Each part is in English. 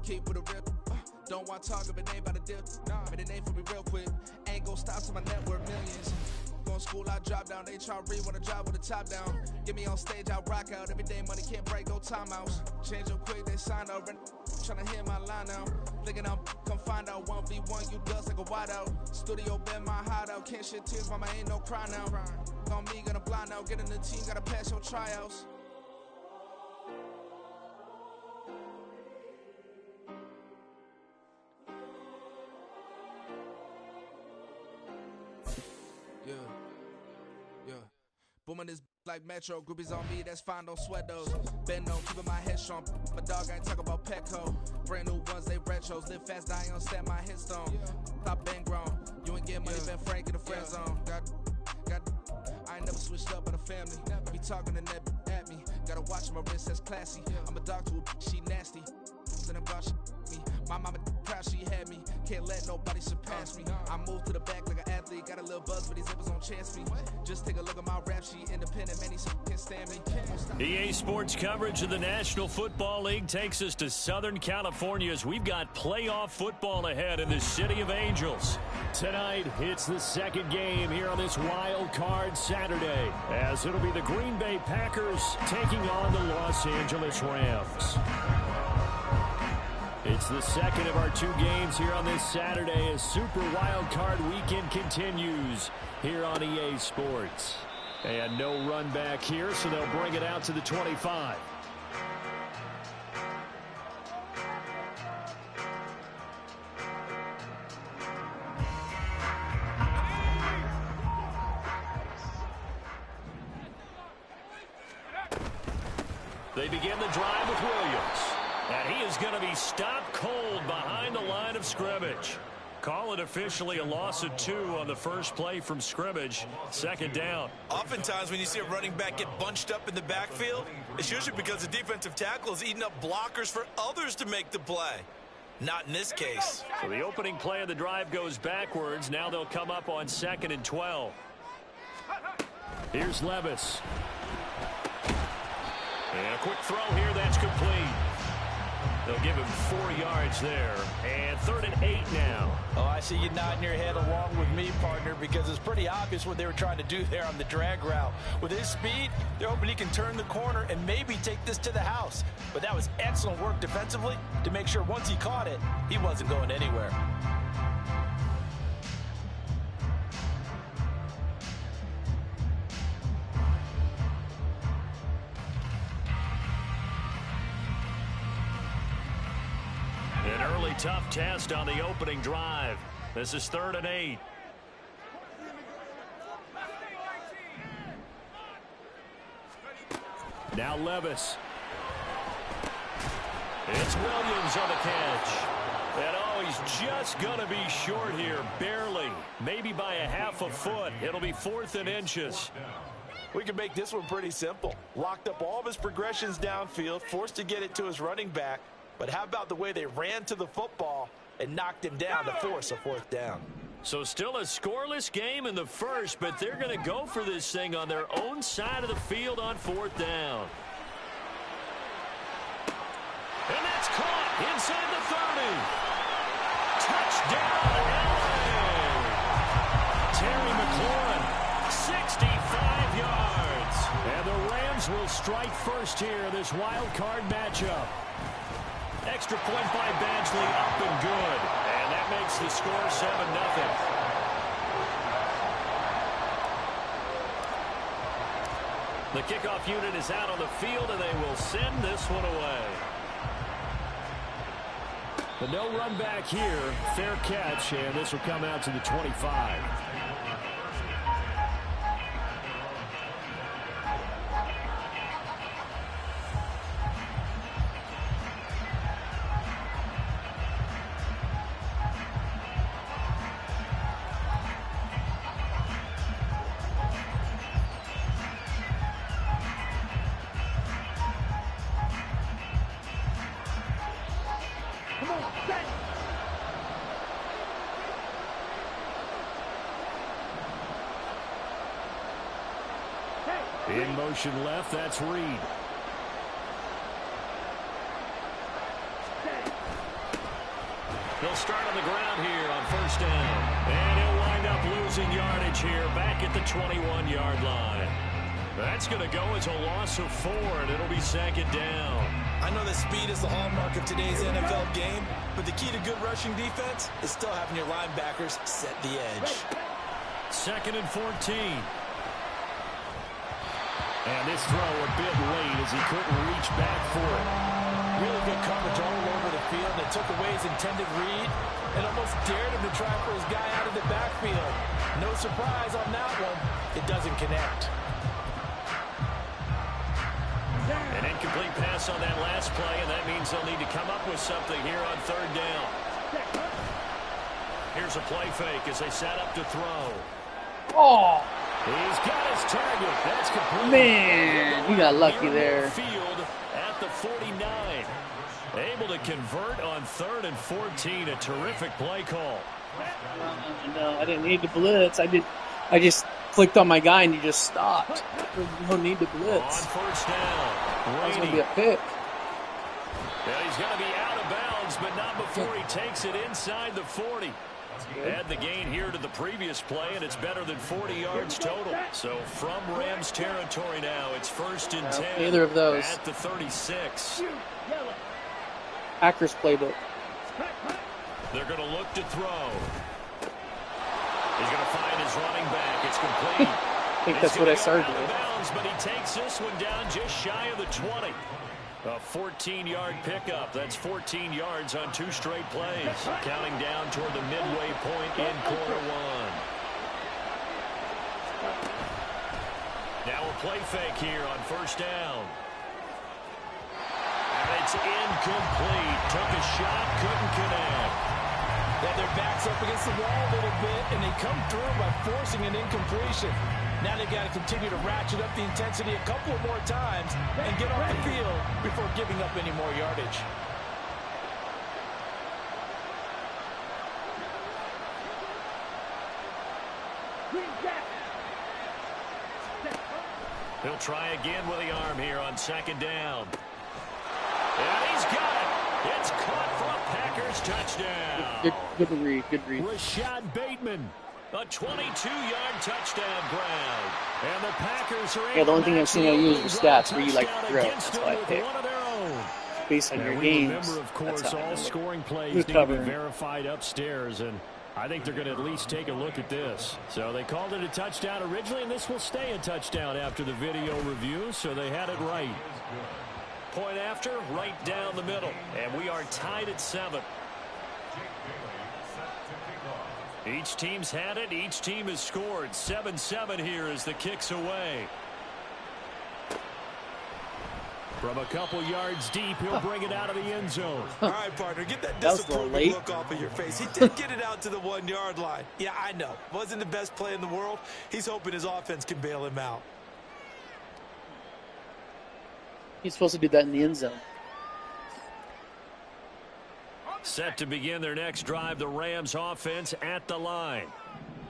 Keep with a rip. Don't want to talk if it ain't about a dip. But it ain't for me real quick. Ain't gon' stop till my net worth millions. Going to school, I drop down. They try to read when I drive with the top down. Get me on stage, I rock out. Every day money can't break, go timeouts. Change up quick, they sign up. Tryna hear my line now. Thinking I'm come find out 1v1, you dust like a wideout. Studio been my hideout. Can't shed tears, mama ain't no cry now. On me, gonna blind out. Get in the team, gotta pass your tryouts. Yeah. Booming this like Metro. Groupies on me, that's fine, don't sweat those. Bend on, keeping my head strong. My dog ain't talking about Petco. Brand new ones, they retros. Live fast, die on set my headstone. Stop been grown. You ain't getting money, Ben Frank in the friend zone. I ain't never switched up in the family. Be talking to that at me. Gotta watch my wrist, that's classy. I'm a dog to a she nasty. And I'm about me. My mama proud she had me. Can't let nobody surpass me. I move to the back like an athlete. Got a little buzz, but these zippers don't chance me. Just take a look at my rap sheet. Independent, many can't stand me. EA Sports coverage of the National Football League takes us to Southern California as we've got playoff football ahead in the City of Angels. Tonight, it's the second game here on this wild card Saturday, as it'll be the Green Bay Packers taking on the Los Angeles Rams. It's the second of our two games here on this Saturday as Super Wild Card Weekend continues here on EA Sports. And no run back here, so they'll bring it out to the 25. They begin the drive with Williams. And he is going to be stopped cold behind the line of scrimmage. Call it officially a loss of 2 on the first play from scrimmage. Second down. Oftentimes when you see a running back get bunched up in the backfield, it's usually because the defensive tackle is eating up blockers for others to make the play. Not in this case. So the opening play of the drive goes backwards. Now they'll come up on 2nd and 12. Here's Levis. And a quick throw here, that's complete. They'll give him 4 yards there. And 3rd and 8 now. Oh, I see you nodding your head along with me, partner, because it's pretty obvious what they were trying to do there on the drag route. With his speed, they're hoping he can turn the corner and maybe take this to the house. But that was excellent work defensively to make sure once he caught it, he wasn't going anywhere. An early tough test on the opening drive. This is 3rd and 8. Now Levis. It's Williams on the catch. And oh, he's just going to be short here, barely. Maybe by a half a foot. It'll be 4th and inches. We can make this one pretty simple. Locked up all of his progressions downfield, forced to get it to his running back. But how about the way they ran to the football and knocked him down to force a 4th down? So still a scoreless game in the first, but they're going to go for this thing on their own side of the field on 4th down. And that's caught inside the 30. Touchdown, LA! Terry McLaurin, 65 yards. And the Rams will strike first here in this wild card matchup. Extra point by Badgley, up and good. And that makes the score 7-0. The kickoff unit is out on the field, and they will send this one away. But no run back here. Fair catch, and this will come out to the 25. In motion left, that's Reed. They'll start on the ground here on first down. And he'll wind up losing yardage here back at the 21-yard line. That's going to go as a loss of 4, and it'll be second down. I know that speed is the hallmark of today's NFL game, but the key to good rushing defense is still having your linebackers set the edge. Second and 14. And this throw a bit late as he couldn't reach back for it. Really good coverage all over the field. It took away his intended read and almost dared him to try for his guy out of the backfield. No surprise on that one. It doesn't connect. An incomplete pass on that last play, and that means they'll need to come up with something here on third down. Here's a play fake as they set up to throw. Oh! He's got his target. That's complete. Man, he got lucky there. Field at the 49. Able to convert on 3rd and 14. A terrific play call. No, I didn't need to blitz. I just clicked on my guy and he just stopped. No need to blitz. On first down. That was going to be a pick. Yeah, he's going to be out of bounds, but not before he takes it inside the 40. Add the gain here to the previous play, and it's better than 40 yards total. So from Rams territory now, it's 1st and 10. Neither of those. At the 36. Packers playbook. They're going to look to throw. He's going to find his running back. It's complete. I think that's what I started with. Bounds, but he takes this one down just shy of the 20. A 14-yard pickup. That's 14 yards on 2 straight plays. Counting down toward the midway point in quarter 1. Now a play fake here on first down. And it's incomplete. Took a shot, couldn't connect. Yeah, their back's up against the wall a little bit, and they come through by forcing an incompletion. Now they've got to continue to ratchet up the intensity a couple of more times and get off the field before giving up any more yardage. He'll try again with the arm here on second down. And he's got it. It's caught for a Packers touchdown. Good read. Rashad Bateman. A 22-yard touchdown grab. And the Packers are the only thing I've seen you use the stats where you like to throw. That's why I pick. Based on your games. Remember, of course, all scoring plays Good need to be verified upstairs, and I think they're going to at least take a look at this. So they called it a touchdown originally, and this will stay a touchdown after the video review, so they had it right. Point after, right down the middle, and we are tied at 7. Each team's had it. Each team has scored. 7-7 here as the kick's away. From a couple yards deep, he'll bring it out of the end zone. All right, partner, get that disapproving look off of your face. He did get it out to the 1-yard line. Yeah, I know. Wasn't the best play in the world. He's hoping his offense can bail him out. He's supposed to do that in the end zone. Set to begin their next drive, the Rams offense at the line.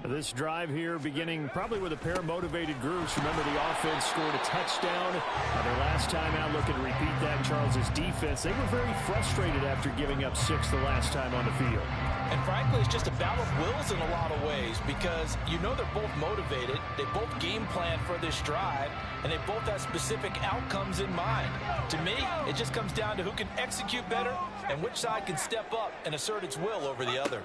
This drive here beginning probably with a pair of motivated groups. Remember, the offense scored a touchdown their last time out. Looking to repeat that. Charles's defense, they were very frustrated after giving up 6 the last time on the field. And frankly, it's just a battle of wills in a lot of ways because you know they're both motivated. They both game plan for this drive, and they both have specific outcomes in mind. To me, it just comes down to who can execute better and which side can step up and assert its will over the other.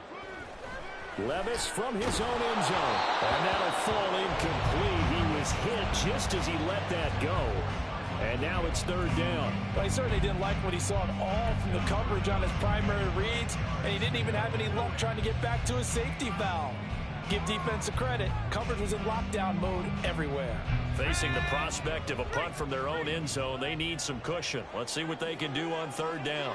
Levis from his own end zone. And that'll fall incomplete. He was hit just as he let that go. And now it's third down. Well, he certainly didn't like what he saw at all from the coverage on his primary reads, and he didn't even have any luck trying to get back to his safety valve. Give defense a credit. Coverage was in lockdown mode everywhere. Facing the prospect of a punt from their own end zone, they need some cushion. Let's see what they can do on third down.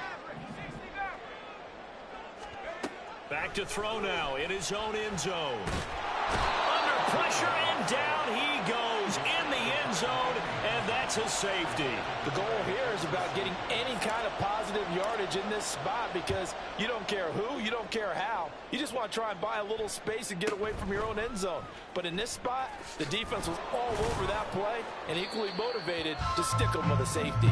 Back to throw now in his own end zone. Under pressure and down he goes in the end zone, and that's a safety. The goal here is about getting any kind of positive yardage in this spot because you don't care who, you don't care how. You just want to try and buy a little space and get away from your own end zone. But in this spot, the defense was all over that play and equally motivated to stick them with a safety.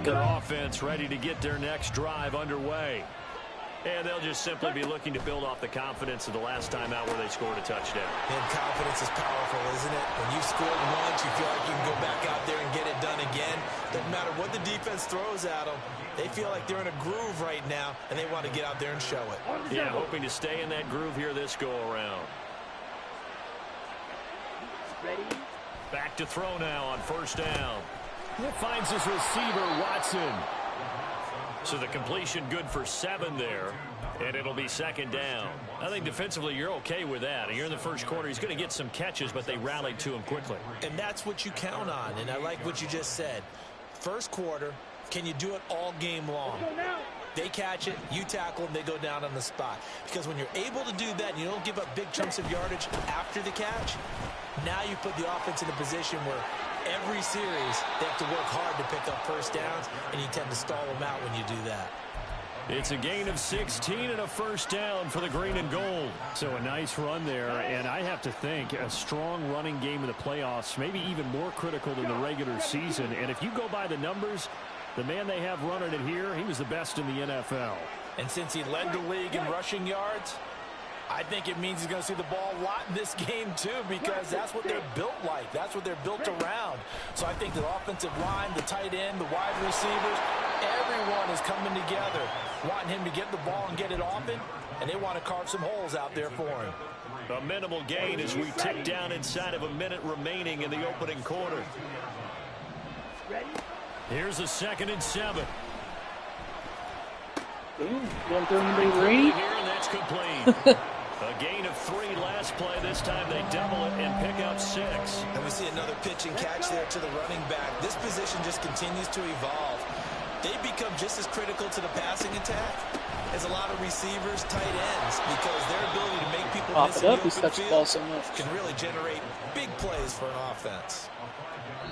Packer offense ready to get their next drive underway. And they'll just simply be looking to build off the confidence of the last time out where they scored a touchdown. And confidence is powerful, isn't it? When you've scored once, you feel like you can go back out there and get it done again. Doesn't matter what the defense throws at them. They feel like they're in a groove right now, and they want to get out there and show it. Yeah, hoping to stay in that groove here this go-around. Back to throw now on first down. It finds his receiver, Watson. So the completion good for 7 there, and it'll be second down. I think defensively you're okay with that. And you're in the first quarter. He's going to get some catches, but they rallied to him quickly. And that's what you count on, and I like what you just said. First quarter, can you do it all game long? They catch it, you tackle them, they go down on the spot. Because when you're able to do that and you don't give up big chunks of yardage after the catch, now you put the offense in a position where every series they have to work hard to pick up first downs, and you tend to stall them out when you do that. It's a gain of 16 and a first down for the green and gold. So a nice run there, and I have to think a strong running game in the playoffs, maybe even more critical than the regular season. And if you go by the numbers, the man they have running it here, he was the best in the NFL. And since he led the league in rushing yards, I think it means he's going to see the ball a lot in this game, too, because that's what they're built like. That's what they're built around. So I think the offensive line, the tight end, the wide receivers, everyone is coming together, wanting him to get the ball and get it often, and they want to carve some holes out there for him. A minimal gain as we tick down inside of a minute remaining in the opening quarter. Here's a 2nd and 7. Going through anybody green? Here, and that's complete. A gain of 3 last play. This time they double it and pick up 6. And we see another pitch and catch there to the running back. This position just continues to evolve. They become just as critical to the passing attack as a lot of receivers, tight ends, because their ability to make people Pop miss it in up, the he's open touched the ball so field much. can really generate big plays for an offense.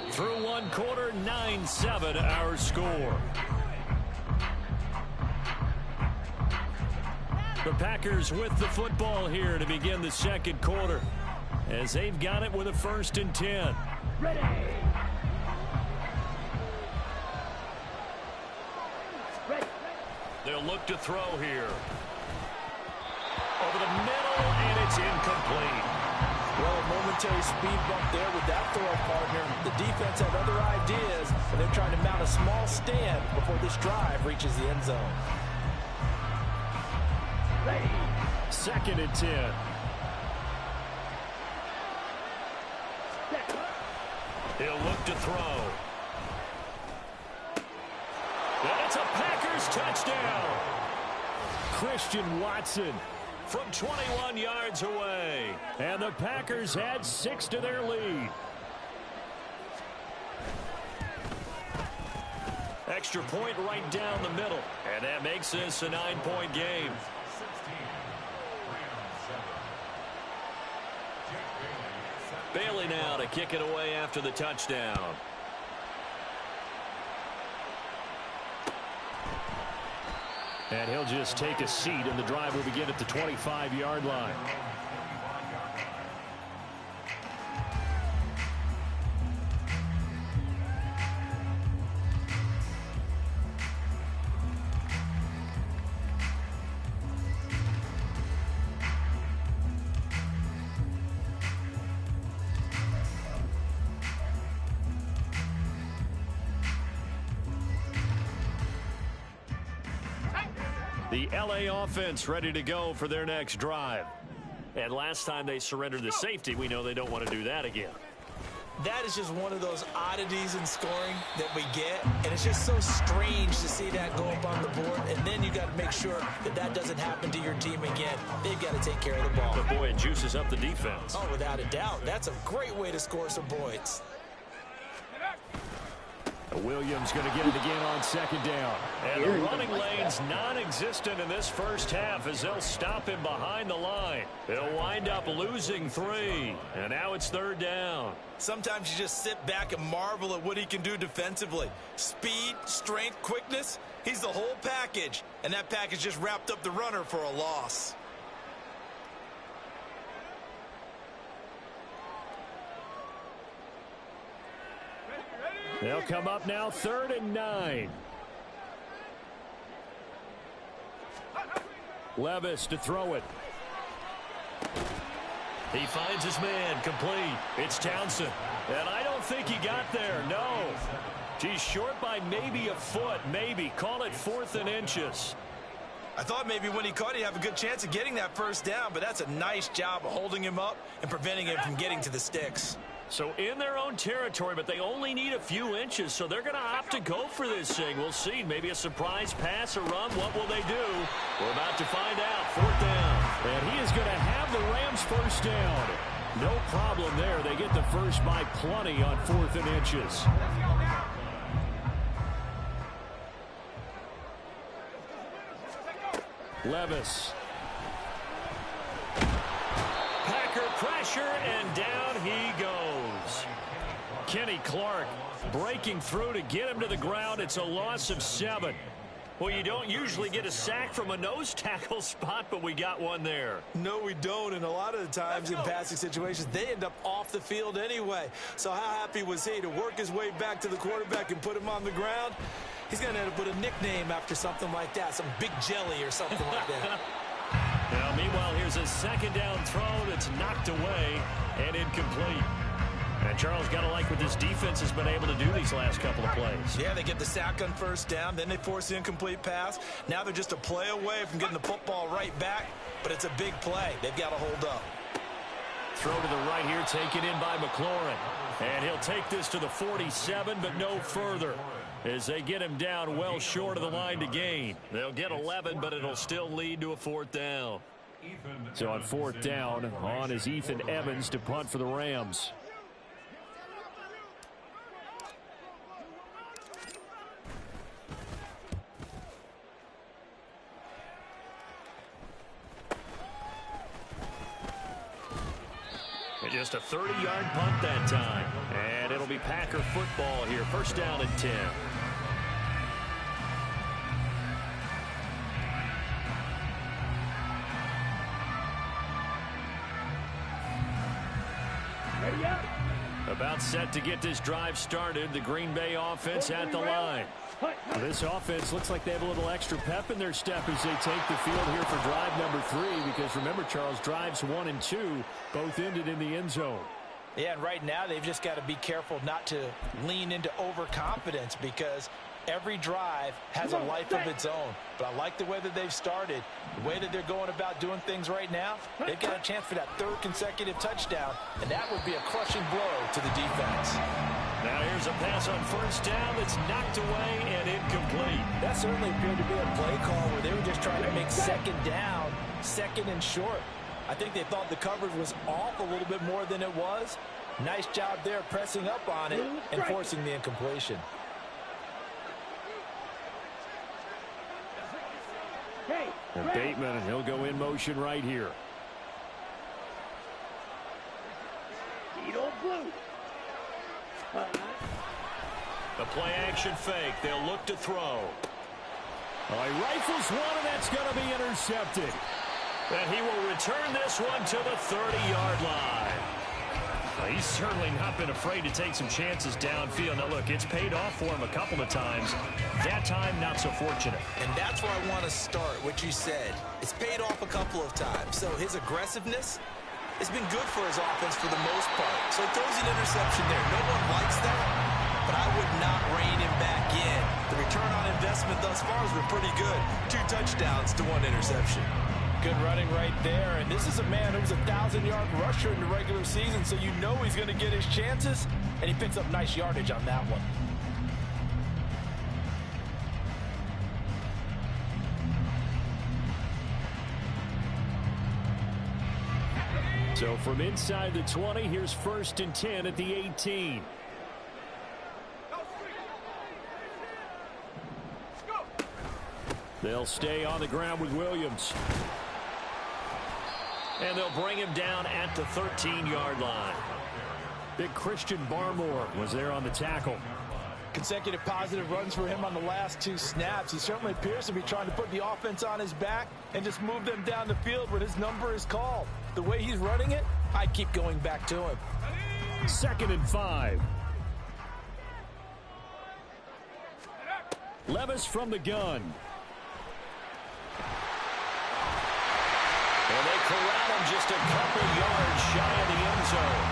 Through one quarter, 9-7 our score. The Packers with the football here to begin the second quarter, as they've got it with a 1st and 10. Ready. They'll look to throw here. Over the middle, and it's incomplete. Well, a momentary speed bump there with that throw, partner. The defense had other ideas, and they're trying to mount a small stand before this drive reaches the end zone. 2nd and 10. He'll look to throw. And it's a Packers touchdown. Christian Watson from 21 yards away. And the Packers add 6 to their lead. Extra point right down the middle. And that makes this a 9-point game. Bailey now to kick it away after the touchdown. And he'll just take a seat, and the drive will begin at the 25-yard line. The LA offense ready to go for their next drive. And last time they surrendered the safety, we know they don't want to do that again. That is just one of those oddities in scoring that we get, and it's just so strange to see that go up on the board, and then you got to make sure that that doesn't happen to your team again. They've got to take care of the ball. But boy, it juices up the defense. Oh, without a doubt. That's a great way to score some points. Williams going to get it again on 2nd down. And the running lane's non-existent in this first half as they'll stop him behind the line. They'll wind up losing 3. And now it's 3rd down. Sometimes you just sit back and marvel at what he can do defensively. Speed, strength, quickness. He's the whole package. And that package just wrapped up the runner for a loss. They'll come up now 3rd and 9. Levis to throw it. He finds his man, complete. It's Townsend. And I don't think he got there, no. He's short by maybe a foot, maybe. Call it 4th and inches. I thought maybe when he caught, he'd have a good chance of getting that first down, but that's a nice job of holding him up and preventing him from getting to the sticks. So in their own territory, but they only need a few inches, so they're going to opt to go for this thing. We'll see. Maybe a surprise pass or run. What will they do? We're about to find out. 4th down. And he is going to have the Rams first down. No problem there. They get the first by plenty on 4th and inches. Levis. Packer pressure, and down he goes. Kenny Clark breaking through to get him to the ground. It's a loss of 7. Well, you don't usually get a sack from a nose tackle spot, but we got one there. No, we don't, and a lot of the times in passing situations, they end up off the field anyway. So how happy was he to work his way back to the quarterback and put him on the ground? He's going to end up with a nickname after something like that, some Big Jelly or something like that. Now, meanwhile, here's a 2nd down throw that's knocked away and incomplete. And Charles, got to like what this defense has been able to do these last couple of plays. Yeah, they get the sack on 1st down, then they force the incomplete pass. Now they're just a play away from getting the football right back, but it's a big play. They've got to hold up. Throw to the right here, taken in by McLaurin. And he'll take this to the 47, but no further, as they get him down well short of the line to gain. They'll get 11, but it'll still lead to a 4th down. So on 4th down, on is Ethan Evans to punt for the Rams. Just a 30-yard punt that time. And it'll be Packer football here. 1st down and 10. About set to get this drive started. The Green Bay offense at the line. This offense looks like they have a little extra pep in their step as they take the field here for drive number 3. Because remember, Charles, drives 1 and 2 both ended in the end zone. Yeah, and right now they've just got to be careful not to lean into overconfidence because every drive has a life of its own. But I like the way that they've started, the way that they're going about doing things right now. They've got a chance for that 3rd consecutive touchdown, and that would be a crushing blow to the defense. Now here's a pass on 1st down that's knocked away and incomplete. That certainly appeared to be a play call where they were just trying to make 2nd down, 2nd and short. I think they thought the coverage was off a little bit more than it was. Nice job there pressing up on it and forcing the incompletion. And Bateman, he'll go in motion right here. The play action fake. They'll look to throw. All right, rifles one, and that's going to be intercepted. And he will return this one to the 30-yard line. Well, he's certainly not been afraid to take some chances downfield. Now, look, it's paid off for him a couple of times. That time, not so fortunate. And that's where I want to start, what you said. It's paid off a couple of times. So his aggressiveness has been good for his offense for the most part. So he throws an interception there. No one likes that, but I would not rein him back in. The return on investment thus far has been pretty good. 2 touchdowns to 1 interception. Good running right there. And this is a man who was a 1,000-yard rusher in the regular season, so you know he's going to get his chances, and he picks up nice yardage on that one. So from inside the 20, here's 1st and 10 at the 18. They'll stay on the ground with Williams. And they'll bring him down at the 13-yard line. Big Christian Barmore was there on the tackle. Consecutive positive runs for him on the last 2 snaps. He certainly appears to be trying to put the offense on his back and just move them down the field when his number is called. The way he's running it, I'd keep going back to him. 2nd and 5. Levis from the gun. And they corral him just a couple yards shy of the end zone.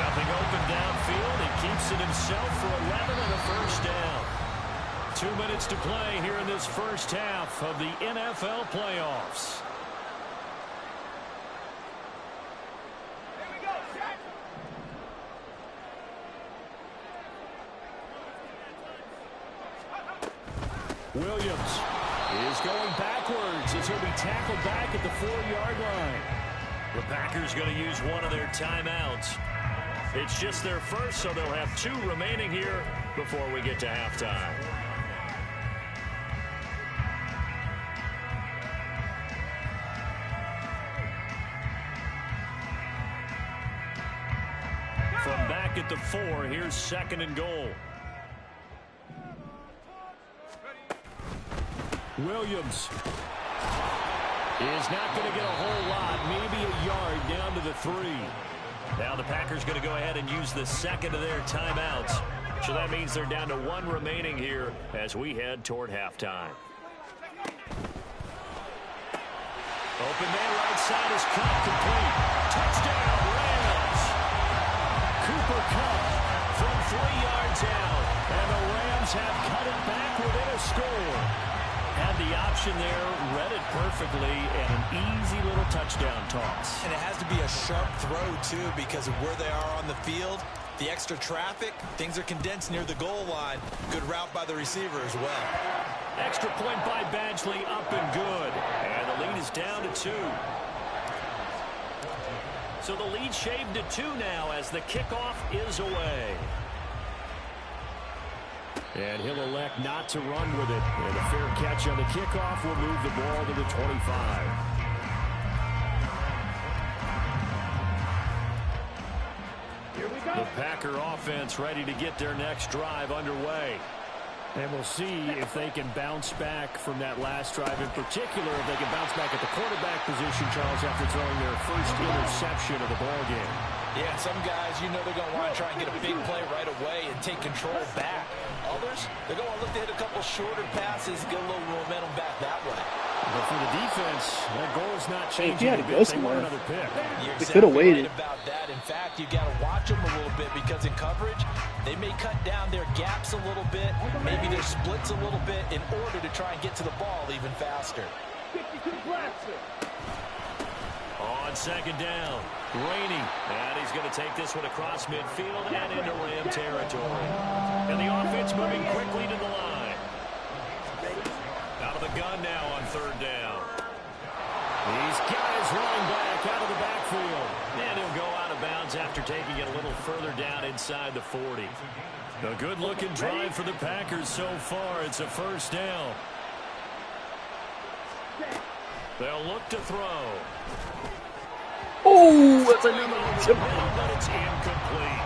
Nothing open downfield. He keeps it himself for 11 and a first down. 2 minutes to play here in this first half of the NFL playoffs. Williams is going backwards as he'll be tackled back at the 4-yard line. The Packers going to use one of their timeouts. It's just their first, so they'll have 2 remaining here before we get to halftime. From back at the 4, here's 2nd and goal. Williams is not going to get a whole lot, maybe a yard down to the 3. Now the Packers going to go ahead and use the 2nd of their timeouts. So that means they're down to 1 remaining here as we head toward halftime. Open man right side is caught, complete. Touchdown, Rams. Cooper Kupp from 3 yards out. And the Rams have cut it back within a score. Had the option there, read it perfectly, and an easy little touchdown toss. And it has to be a sharp throw, too, because of where they are on the field. The extra traffic, things are condensed near the goal line. Good route by the receiver as well. Extra point by Badgley, up and good. And the lead is down to 2. So the lead shaved to 2 now as the kickoff is away. And he'll elect not to run with it. And a fair catch on the kickoff will move the ball to the 25. Here we go. The Packer offense ready to get their next drive underway. And we'll see if they can bounce back from that last drive. In particular, if they can bounce back at the quarterback position, Charles, after throwing their first interception of the ballgame. Yeah, some guys, you know they're going to want to try and get a big play right away and take control back. Others, they're going to look to hit a couple shorter passes, get a little momentum back that way. But for the defense, that goal's not changing. If you had to go somewhere, another pick. They could have waited. Right about that. In fact, you got to watch them a little bit because in coverage, they may cut down their gaps a little bit, maybe their splits a little bit in order to try and get to the ball even faster. On 2nd down, Rainey, and he's going to take this one across midfield and into Ram territory. And the offense moving quickly to the line. Out of the gun now on 3rd down. These guys running back out of the backfield. And he'll go out of bounds after taking it a little further down inside the 40. A good-looking drive for the Packers so far. It's a 1st down. They'll look to throw. Oh, that's another but it's incomplete.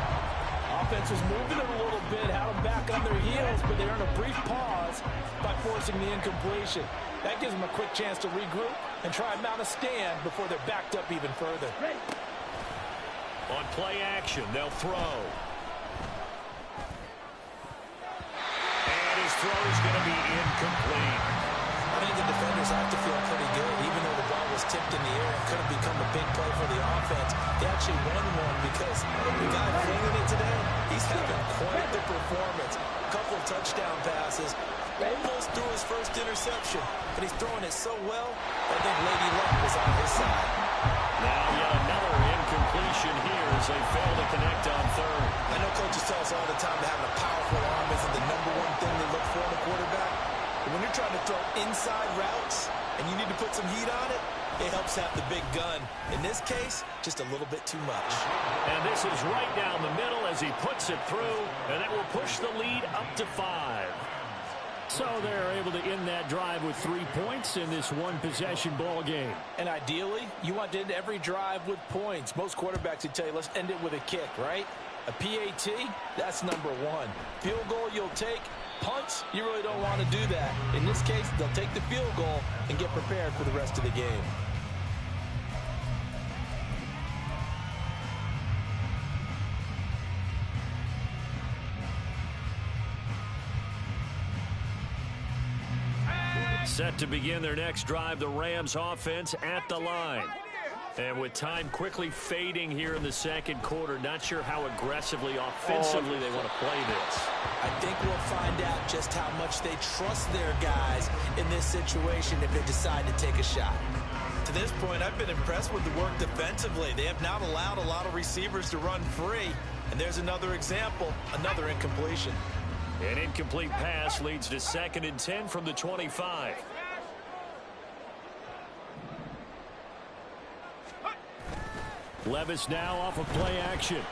Offense was moving it a little bit, had them back on their heels, but they're in a brief pause by forcing the incompletion. That gives them a quick chance to regroup and try and mount a stand before they're backed up even further. On play action, they'll throw. And his throw is going to be incomplete. I think the defenders have to feel pretty good, even though the ball was tipped in the air and could have become a big play for the offense. They actually won one because the guy flinging it today, he's having quite the performance. A couple of touchdown passes, almost threw his first interception, but he's throwing it so well, I think Lady Luck was on his side. Now yet another incompletion here as they fail to connect on 3rd. I know coaches tell us all the time that having a powerful arm isn't the #1 thing they look for in a quarterback. But when you're trying to throw inside routes and you need to put some heat on it, it helps have the big gun. In this case, just a little bit too much. And this is right down the middle as he puts it through, and that will push the lead up to 5. So they're able to end that drive with 3 points in this one-possession ball game. And ideally, you want to end every drive with points. Most quarterbacks would tell you, let's end it with a kick, right? A PAT, that's #1. Field goal you'll take. Punts, you really don't want to do that. In this case, they'll take the field goal and get prepared for the rest of the game. Set to begin their next drive, the Rams offense at the line. And with time quickly fading here in the second quarter, not sure how aggressively, offensively they want to play this. I think we'll find out just how much they trust their guys in this situation if they decide to take a shot. To this point, I've been impressed with the work defensively. They have not allowed a lot of receivers to run free. And there's another example, another incompletion. An incomplete pass leads to 2nd and 10 from the 25. Levis now off of play action.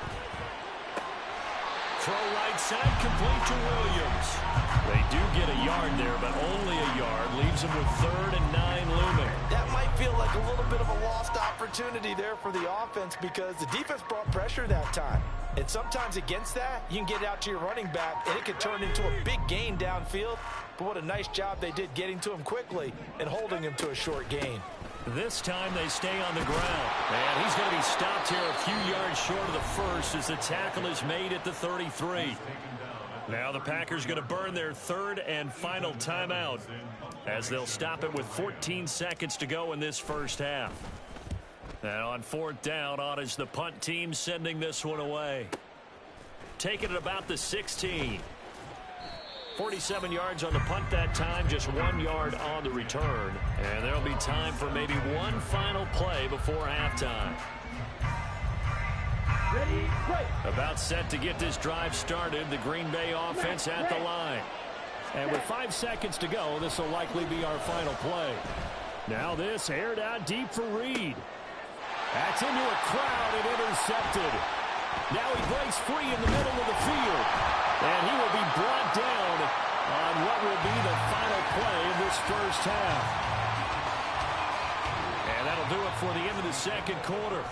Throw right side, complete to Williams. They do get a yard there, but only a yard. Leaves them with 3rd and 9 looming. That might feel like a little bit of a lost opportunity there for the offense because the defense brought pressure that time. And sometimes against that, you can get out to your running back, and it could turn into a big gain downfield. But what a nice job they did getting to him quickly and holding him to a short gain. This time they stay on the ground. And he's going to be stopped here a few yards short of the first as the tackle is made at the 33. Now the Packers going to burn their 3rd and final timeout as they'll stop it with 14 seconds to go in this first half. And on 4th down, on is the punt team sending this one away. Taking it about the 16. 47 yards on the punt that time, just 1 yard on the return. And there'll be time for maybe one final play before halftime. Ready, break. About set to get this drive started, the Green Bay offense at the line. And with 5 seconds to go, this will likely be our final play. Now this aired out deep for Reed. That's into a crowd and intercepted. Now he breaks free in the middle of the field. And he will be brought down on what will be the final play of this first half. And that'll do it for the end of the second quarter.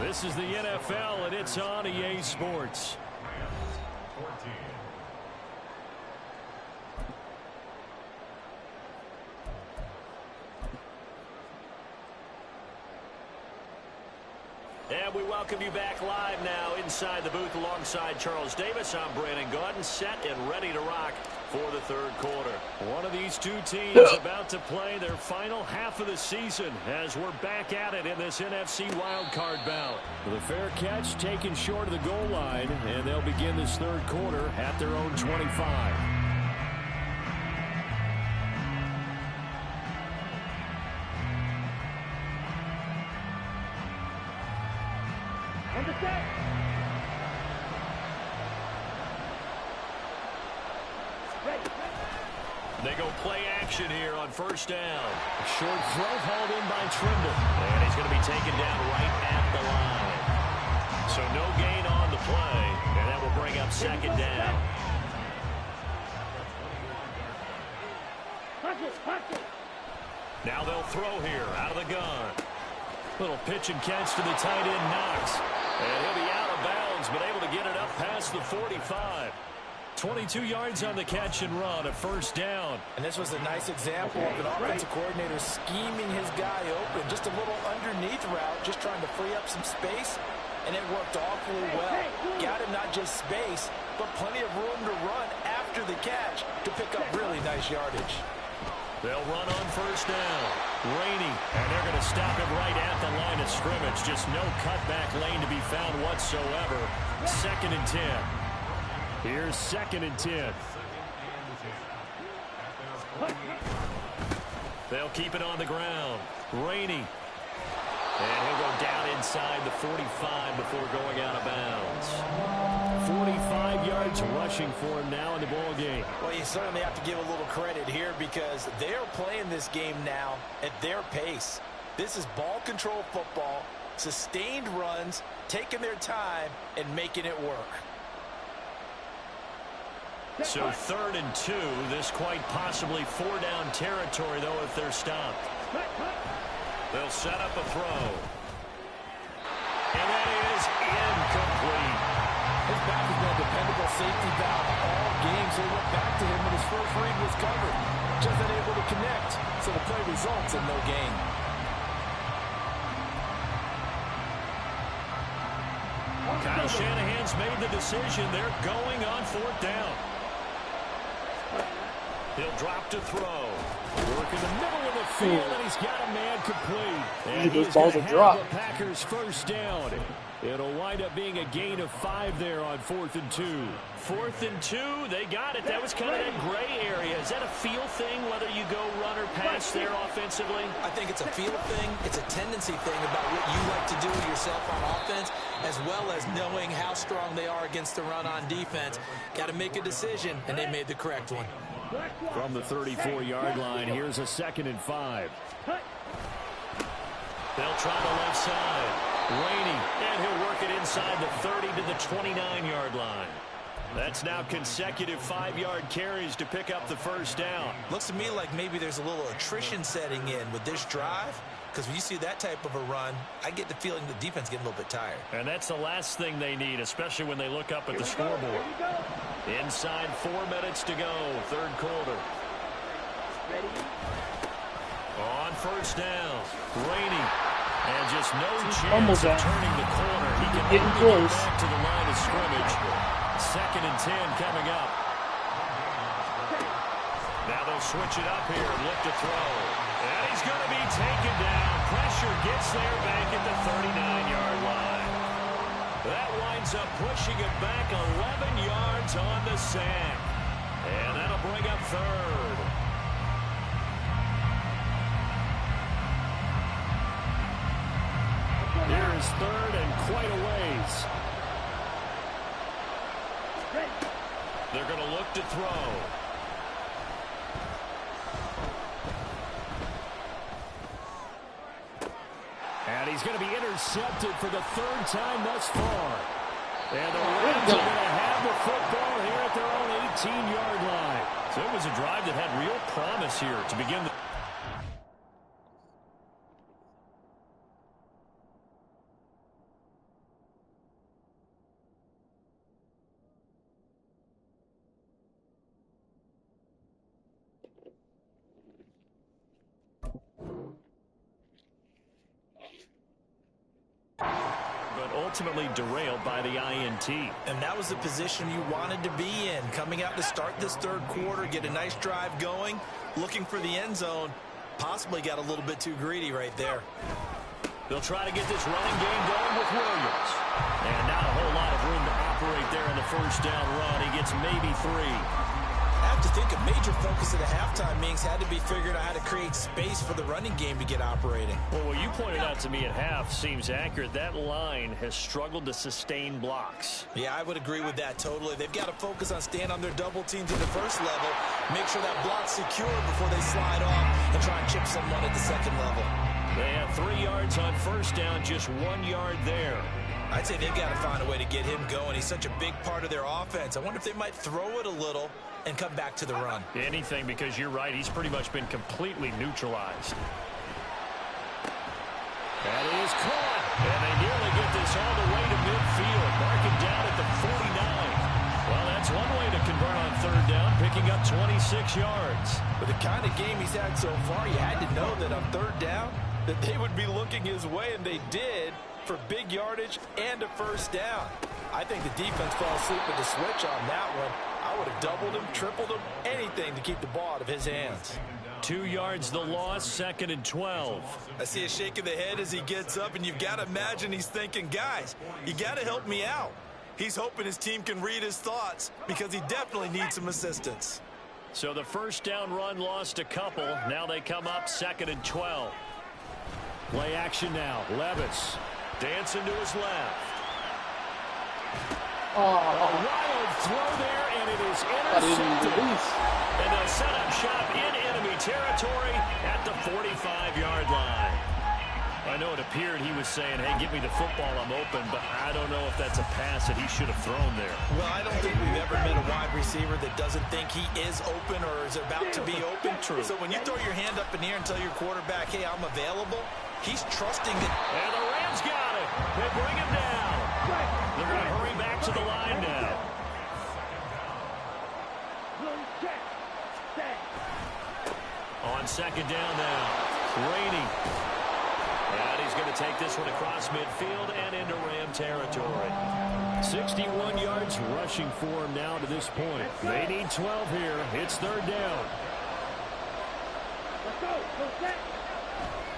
This is the NFL, and it's on EA Sports. And we welcome you back live now inside the booth alongside Charles Davis. I'm Brandon Gaudin, set and ready to rock for the third quarter. One of these two teams about to play their final half of the season as we're back at it in this NFC wildcard bout. The fair catch taken short of the goal line, and they'll begin this third quarter at their own 25. They go play action here on first down. A short throw hauled in by Trimble. And he's going to be taken down right at the line. So no gain on the play, and that will bring up 2nd down. Now they'll throw here out of the gun. Little pitch and catch to the tight end, Knox. And he'll be out of bounds, but able to get it up past the 45. 22 yards on the catch and run, a first down. And this was a nice example of an offensive coordinator scheming his guy open. Just a little underneath route, just trying to free up some space, and it worked awfully well. Got him not just space, but plenty of room to run after the catch to pick up really nice yardage. They'll run on first down. Rainey, and they're going to stop him right at the line of scrimmage. Just no cutback lane to be found whatsoever. 2nd and 10. Here's 2nd and 10. They'll keep it on the ground. Rainey. And he'll go down inside the 45 before going out of bounds. 45 yards rushing for him now in the ball game. Well, you certainly have to give a little credit here because they're playing this game now at their pace. This is ball control football, sustained runs, taking their time, and making it work. So 3rd and 2, this quite possibly 4-down territory, though, if they're stopped. They'll set up a throw. And that is incomplete. His back has been a dependable safety valve all game, so he went back to him when his first read was covered. Just unable to connect, so the play results in no gain. Kyle Shanahan's made the decision. They're going on 4th down. He'll drop to throw. Work in the middle of the field, and he's got a man complete. And those balls are dropped. The Packers first down. It'll wind up being a gain of 5 there on 4th and 2. 4th and 2, they got it. That was kind of that gray area. Is that a feel thing, whether you go run or pass there offensively? I think it's a feel thing. It's a tendency thing about what you like to do yourself on offense, as well as knowing how strong they are against the run on defense. Got to make a decision, and they made the correct one. From the 34-yard line, here's a 2nd and 5. They'll try the left side. Rainey, and he'll work it inside the 30 to the 29-yard line. That's now consecutive 5-yard carries to pick up the first down. Looks to me like maybe there's a little attrition setting in with this drive, because when you see that type of a run, I get the feeling the defense getting a little bit tired. And that's the last thing they need, especially when they look up at the scoreboard. Inside 4 minutes to go, 3rd quarter. On first down, Rainey. And just no chance of turning the corner. He can getting close. close. Back to the line of scrimmage. 2nd and 10 coming up. Now they'll switch it up here and look to throw. And he's going to be taken down. Pressure gets there back at the 39-yard line. That winds up pushing it back 11 yards on the sack. And that'll bring up 3rd. Here's 3rd and quite a ways. They're going to look to throw. And he's going to be intercepted for the 3rd time thus far. And the Rams are going to have the football here at their own 18-yard line. So it was a drive that had real promise here to begin the... ultimately derailed by the INT. And that was the position you wanted to be in. Coming out to start this 3rd quarter, get a nice drive going, looking for the end zone. Possibly got a little bit too greedy right there. They'll try to get this running game going with Williams. And not a whole lot of room to operate there in the first down run. He gets maybe 3. I have to think a major focus at the halftime means had to be figured out how to create space for the running game to get operating. Well, what you pointed out to me at half seems accurate. That line has struggled to sustain blocks. Yeah, I would agree with that totally. They've got to focus on staying on their double teams at the first level, make sure that block's secure before they slide off and try and chip someone at the second level. They have 3 yards on first down, just 1 yard there. I'd say they've got to find a way to get him going. He's such a big part of their offense. I wonder if they might throw it a little and come back to the run. Anything, because you're right. He's pretty much been completely neutralized. That is caught. And they nearly get this all the way to midfield. Marking down at the 49. Well, that's one way to convert on 3rd down, picking up 26 yards. With the kind of game he's had so far, you had to know that on 3rd down, that they would be looking his way, and they did, for big yardage and a first down. I think the defense fell asleep with the switch on that one. I would have doubled him, tripled him, anything to keep the ball out of his hands. 2 yards the loss, 2nd and 12. I see a shake of the head as he gets up, and you've got to imagine he's thinking, guys, you got to help me out. He's hoping his team can read his thoughts because he definitely needs some assistance. So the first down run lost a couple. Now they come up 2nd and 12. Play action now. Levis. Dancing to his left. A wild throw there, and it is intercepted. And they'll set up shop in enemy territory at the 45-yard line. I know it appeared he was saying, hey, give me the football, I'm open, but I don't know if that's a pass that he should have thrown there. Well, I don't think we've ever met a wide receiver that doesn't think he is open or is about to be open. True. So when you throw your hand up in the air and tell your quarterback, hey, I'm available, he's trusting it. And the Rams got it. They bring him down. They're going to hurry back to the line now. On 2nd down now, Rainey. And he's going to take this one across midfield and into Ram territory. 61 yards rushing for him now to this point. They need 12 here. It's 3rd down.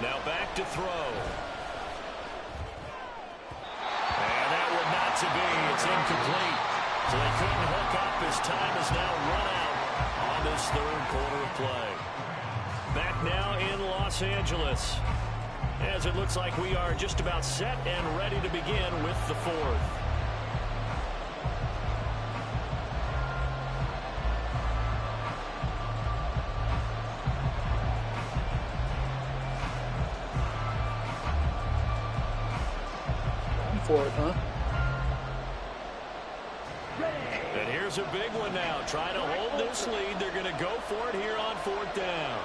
Now back to throw. And that would not to be. It's incomplete. So they couldn't hook up as time is now run out on this third quarter of play. Back now in Los Angeles, as it looks like we are just about set and ready to begin with the fourth. For it, huh? And here's a big one now. Trying to hold this lead. They're going to go for it here on fourth down.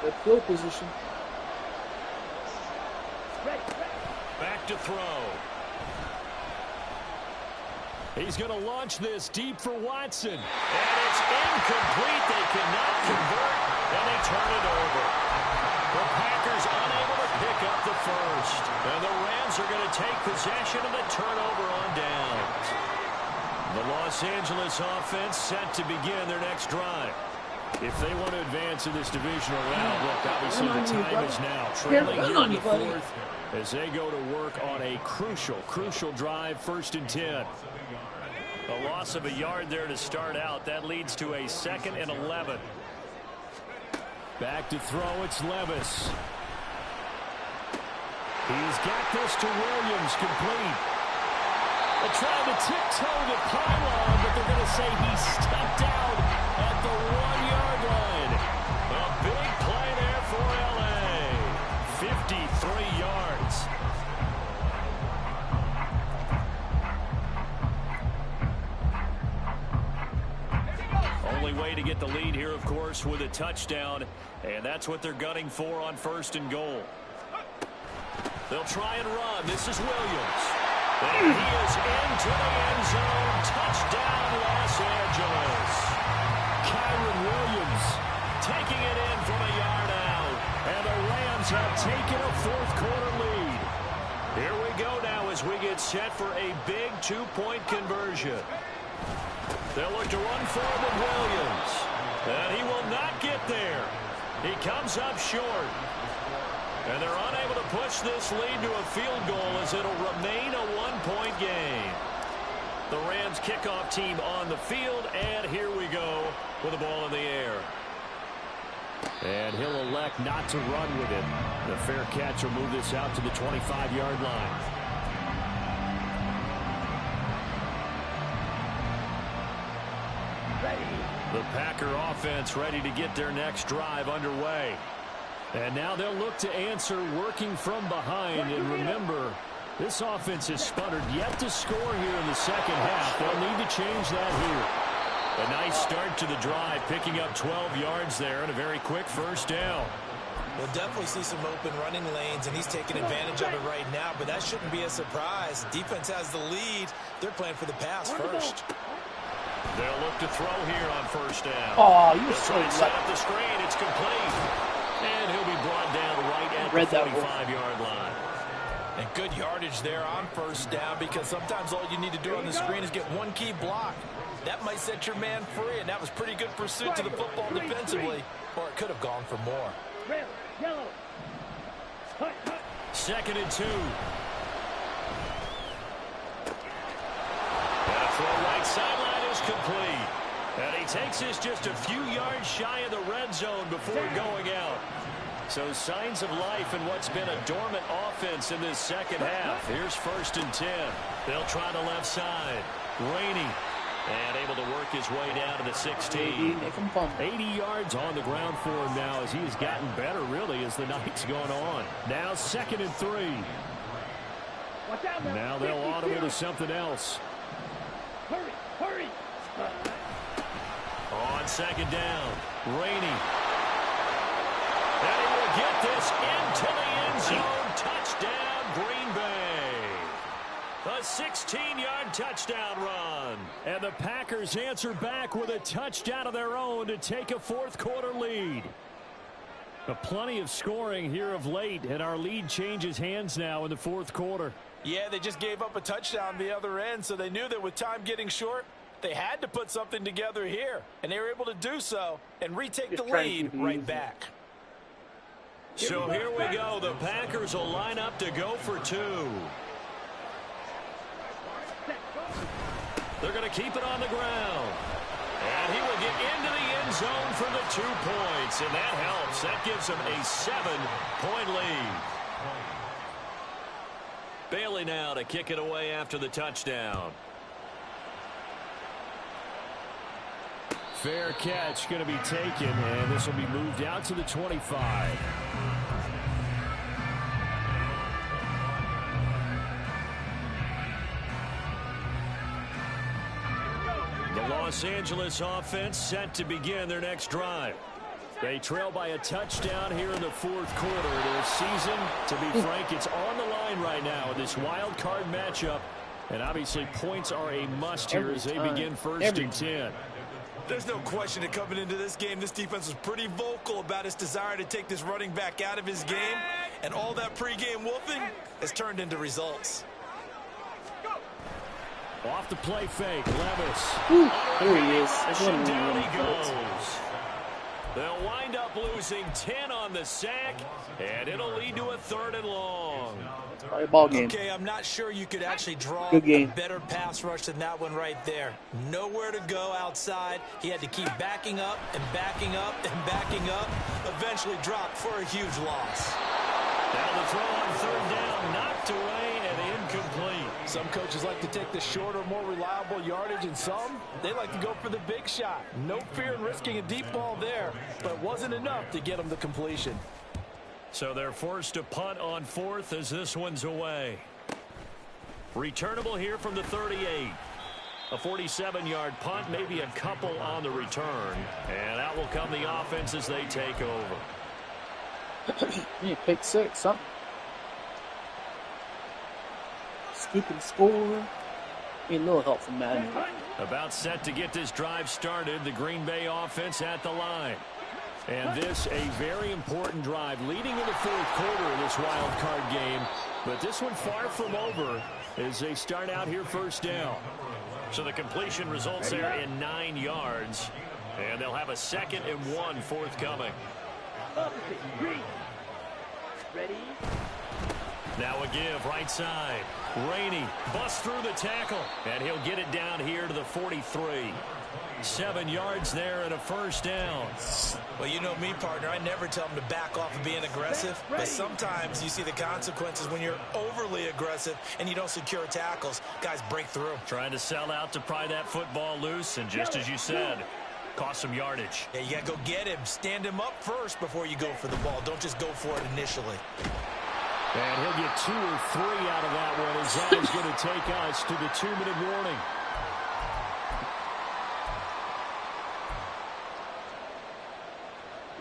Good field position. Back to throw. He's going to launch this deep for Watson. And it's incomplete. They cannot convert, and they turn it over. The Packers unable to pick up the first. And the Rams are going to take possession of the turnover on downs. The Los Angeles offense set to begin their next drive. If they want to advance in this divisional round, look, obviously the time is now. Trailing here in the fourth as they go to work on a crucial drive, 1st and 10. A loss of a yard there to start out. That leads to a 2nd and 11. Back to throw, it's Levis. He's got this to Williams, complete. They tried to tiptoe the pylon, but they're going to say he stepped out at the 1-yard line. A big play there for L.A. 53 yards. Only way to get the lead here, of course, with a touchdown, and that's what they're gunning for on 1st and goal. They'll try and run. This is Williams. And he is into the end zone. Touchdown, Los Angeles. Kyren Williams Taking it in from a yard out. and the Rams have taken a fourth-quarter lead. Here we go now as we get set for a big 2-point conversion. They'll look to run forward with Williams. And he will not get there. He comes up short. And they're unable to push this lead to a field goal as it'll remain a 1-point game. The Rams kickoff team on the field, and here we go with the ball in the air. And he'll elect not to run with it. The fair catch will move this out to the 25-yard line. The Packer offense ready to get their next drive underway. And now they'll look to answer working from behind. And remember, this offense has sputtered yet to score here in the second half. They'll need to change that here. A nice start to the drive, picking up 12 yards there and a very quick first down. We'll definitely see some open running lanes, and he's taking advantage of it right now, but that shouldn't be a surprise. Defense has the lead. They're playing for the pass first. They'll look to throw here on first down. Oh, you so set up the screen. It's complete. And he'll be brought down right at the 45-yard line. And good yardage there on first down, because sometimes all you need to do on the screen is get one key block. That might set your man free, and that was pretty good pursuit to the football defensively, or it could have gone for more. 2nd and 2. And a throw right sideline is complete. And he takes this just a few yards shy of the red zone before going out. So signs of life in what's been a dormant offense in this second half. Here's 1st and 10. They'll try the left side. Rainey. And able to work his way down to the 16. 80 yards on the ground for him now as he has gotten better, really, as the night's gone on. Now 2nd and 3. Now they'll audible to something else. Hurry. On 2nd down, Rainey. And he will get this into the end zone. Touchdown, Green Bay. A 16-yard touchdown run. And the Packers answer back with a touchdown of their own to take a fourth-quarter lead. Plenty of scoring here of late, and our lead changes hands now in the fourth quarter. Yeah, they just gave up a touchdown the other end, so they knew that with time getting short, They had to put something together here, and they were able to do so and retake Just the try and lead keep it right easy. back. So here we go. The Packers will line up to go for two. They're going to keep it on the ground. And he will get into the end zone for the 2 points, and that helps. That gives him a 7-point lead. Bailey now to kick it away after the touchdown. Fair catch going to be taken, and this will be moved out to the 25. The Los Angeles offense set to begin their next drive. They trail by a touchdown here in the fourth quarter. Their season, to be frank, it's on the line right now in this wild card matchup. And obviously points are a must here as they begin first and 10. There's no question that coming into this game, this defense was pretty vocal about its desire to take this running back out of his game. And all that pregame wolfing has turned into results. Off the play fake, Levis. There he is. That's one Down he of goes. They'll wind up losing 10 on the sack, and it'll lead to a 3rd and long. Probably a ball game. Okay, I'm not sure you could actually draw Good game. a better pass rush than that one right there. Nowhere to go outside. He had to keep backing up and backing up and backing up. Eventually dropped for a huge loss. Now the throw on 3rd down, knocked away and incomplete. Some coaches like to take the shorter, more reliable yardage, and some, they like to go for the big shot. No fear in risking a deep ball there, but it wasn't enough to get them the completion. So they're forced to punt on 4th as this one's away. Returnable here from the 38. A 47-yard punt, maybe a couple on the return. And out will come the offense as they take over. Yeah, pick 6, something. Scoop and score. Need a little help from Madden. About set to get this drive started. The Green Bay offense at the line. And this a very important drive leading in the fourth quarter of this wild card game. But this one far from over as they start out here first down. So the completion results there in 9 yards. And they'll have a 2nd and 1 forthcoming. Ready? Now a give right side. Rainey busts through the tackle. And he'll get it down here to the 43. 7 yards there and a first down. Well, you know me, partner. I never tell them to back off of being aggressive. But sometimes you see the consequences when you're overly aggressive and you don't secure tackles. Guys break through. Trying to sell out to pry that football loose. And just as you said, cost some yardage. Yeah, you got to go get him. Stand him up first before you go for the ball. Don't just go for it initially. And he'll get 2 or 3 out of that one as that is going to take us to the 2-minute warning.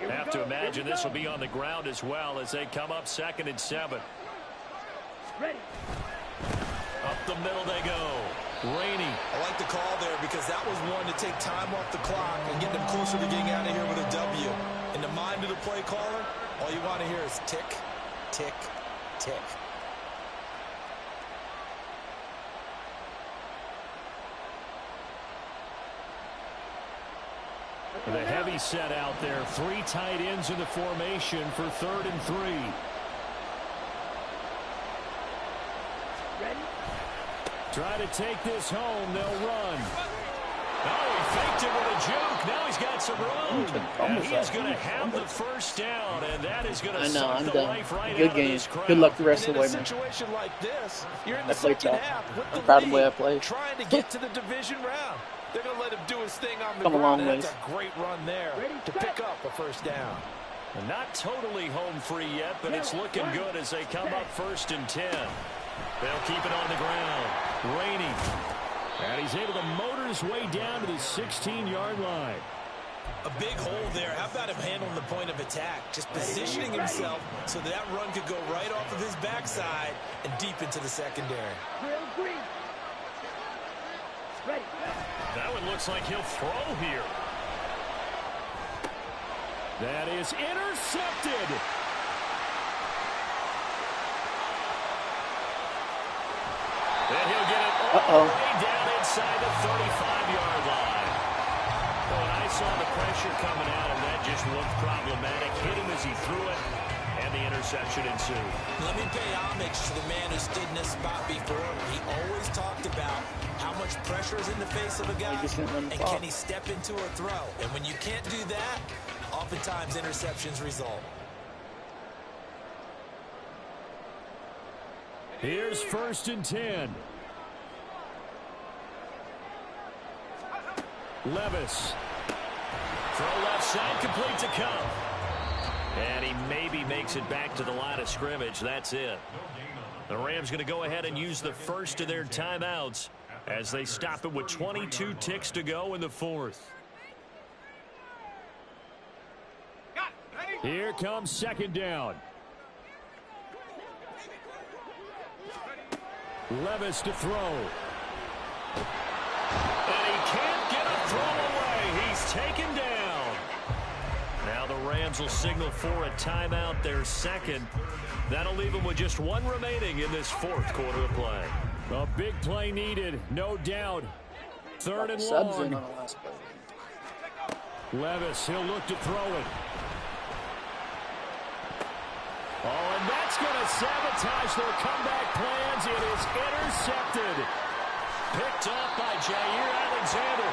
Have to imagine this will be on the ground as well as they come up 2nd and 7. Ready. Up the middle they go. Rainey. I like the call there because that was one to take time off the clock and get them closer to getting out of here with a W. In the mind of the play caller, all you want to hear is tick, tick, tick. The heavy set out there. 3 tight ends in the formation for 3rd and 3. Ready. Try to take this home. They'll run. Oh, he faked it with a juke. Now he's got some room. And he is going to have the first down, and that is going to suck the life right out of this crowd. Good luck the rest of the way, In a man. situation like this, you're in the I played second tough. half with I'm the proud of the way I lead, played. trying to get to the division round. They're going to let him do his thing on the Come a ground, long and that's ways. a great run there to pick up a first down. And not totally home free yet, but it's looking good as they come up 1st and 10. They'll keep it on the ground. Rainey. And he's able to motor his way down to the 16-yard line. A big hole there. How about him handling the point of attack? Just positioning himself so that run could go right off of his backside and deep into the secondary. Drill green. Ready. That one looks like he'll throw here. That is intercepted. And he'll get it Way down inside the 35-yard line. Well, and I saw the pressure coming at him. That just looked problematic. Hit him as he threw it, and the interception ensued. Let me pay homage to the man who stood in this spot before. He always talked about how much pressure is in the face of a guy, and can he step into a throw. And when you can't do that, oftentimes interceptions result. Here's 1st and 10. Levis. Throw left side, complete to Kupp. And he maybe makes it back to the line of scrimmage. That's it. The Rams going to go ahead and use the first of their timeouts as they stop it with 22 ticks to go in the 4th. Here comes 2nd down. Levis to throw. And he can't get a throw away. He's taken down. Now the Rams will signal for a timeout, their second. That'll leave them with just one remaining in this 4th quarter of play. A big play needed, no doubt. 3rd and long. Levis, he'll look to throw it. Oh, and that's going to sabotage their comeback plans. It is intercepted. Picked off by Jair Alexander.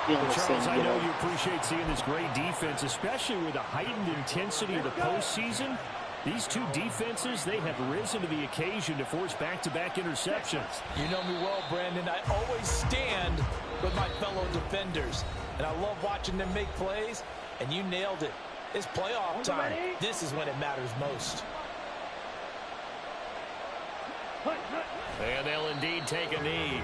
Well, Charles, I know you appreciate seeing this great defense, especially with the heightened intensity of the postseason. These two defenses, they have risen to the occasion to force back-to-back interceptions. You know me well, Brandon. I always stand with my fellow defenders, and I love watching them make plays, and you nailed it. It's playoff time. This is when it matters most. And they'll indeed take a knee.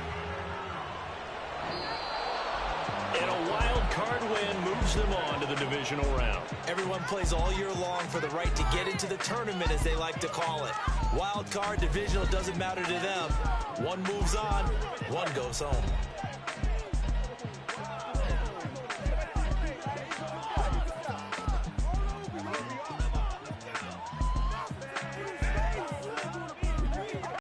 And a wild card win moves them on to the divisional round. Everyone plays all year long for the right to get into the tournament, as they like to call it. Wild card, divisional, doesn't matter to them. One moves on, one goes home.